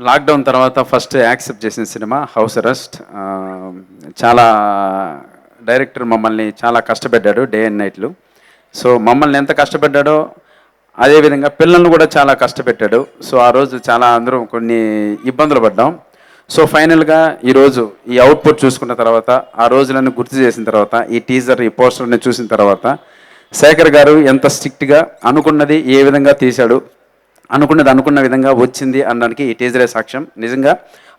Lockdown తర్వాత first accept చేసిన cinema house arrest. చాలా డైరెక్టర్ మమ్మల్ని చాలా కష్టపెట్టాడు డే అండ్ నైట్లు. సో మమ్మల్ని ఎంత కష్టపెట్టాడో అదేవిధంగా పిల్లల్ని కూడా చాలా కష్టపెట్టాడు. సో ఆ రోజు చాలా అందరం కొన్ని ఇబ్బందులు పడ్డాం. సో ఫైనల్గా ఈరోజు ఈ అవుట్పుట్ చూసుకున్న తర్వాత, ఆ రోజులను గుర్తు చేసిన తర్వాత, ఈ టీజర్ ఈ పోస్టర్ని చూసిన తర్వాత, శేఖర్ గారు ఎంత స్ట్రిక్ట్గా అనుకున్నది ఏ విధంగా తీశాడు, అనుకున్నది అనుకున్న విధంగా వచ్చింది అనడానికి ఈ టీజరే సాక్ష్యం. నిజంగా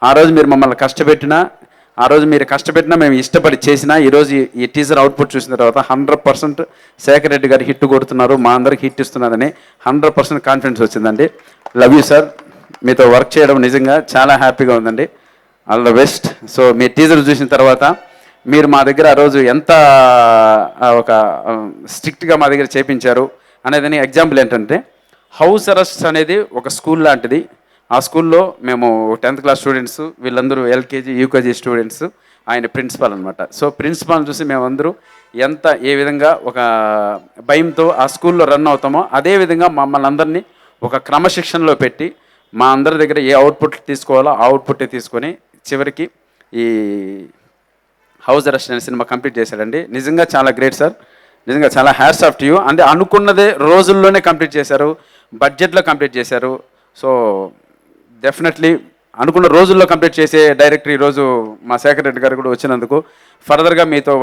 ఆ రోజు మీరు మమ్మల్ని కష్టపెట్టినా, ఆ రోజు మీరు కష్టపెట్టినా మేము ఇష్టపడి చేసినా, ఈరోజు ఈ టీజర్ అవుట్పుట్ చూసిన తర్వాత 100% శేఖర్ రెడ్డి గారు హిట్ కొడుతున్నారు, మా అందరికి హిట్ ఇస్తున్నారని 100% కాన్ఫిడెన్స్ వచ్చిందండి. Love you sir. మీతో వర్క్ చేయడం నిజంగా చాలా హ్యాపీగా ఉందండి. All the best. So me teaser చూసిన తర్వాత మీరు మా దగ్గర ఆ రోజు ఎంత ఒక స్ట్రిక్ట్గా మా దగ్గర చేపించారు అనేదని ఎగ్జాంపుల్ ఏంటంటే, హౌస్ అరెస్ట్ అనేది ఒక స్కూల్ లాంటిది. ఆ స్కూల్లో మేము 10th క్లాస్ స్టూడెంట్స్, వీళ్ళందరూ ఎల్కేజీ యూకేజీ స్టూడెంట్స్, ఆయన ప్రిన్సిపాల్ అనమాట. సో ప్రిన్సిపాల్ని చూసి మేమందరూ ఏ విధంగా ఒక భయంతో ఆ స్కూల్లో రన్ అవుతామో, అదేవిధంగా మమ్మల్ని అందరినీ ఒక క్రమశిక్షణలో పెట్టి మా అందరి దగ్గర ఏ అవుట్పుట్ తీసుకోవాలో ఆ అవుట్పుట్టే తీసుకొని చివరికి ఈ హౌస్ అరెస్ట్ అనే సినిమా కంప్లీట్ చేశాడండి. నిజంగా చాలా గ్రేట్ సార్. నిజంగా చాలా హ్యాట్స్ ఆఫ్ టు యూ. అంటే అనుకున్నదే రోజుల్లోనే కంప్లీట్ చేశారు, బడ్జెట్లో కంప్లీట్ చేశారు. సో డెఫినెట్లీ అనుకున్న రోజుల్లో కంప్లీట్ చేసే డైరెక్టర్ ఈరోజు మా శేఖర్ రెడ్డి గారు కూడా వచ్చినందుకు ఫర్దర్గా మీతో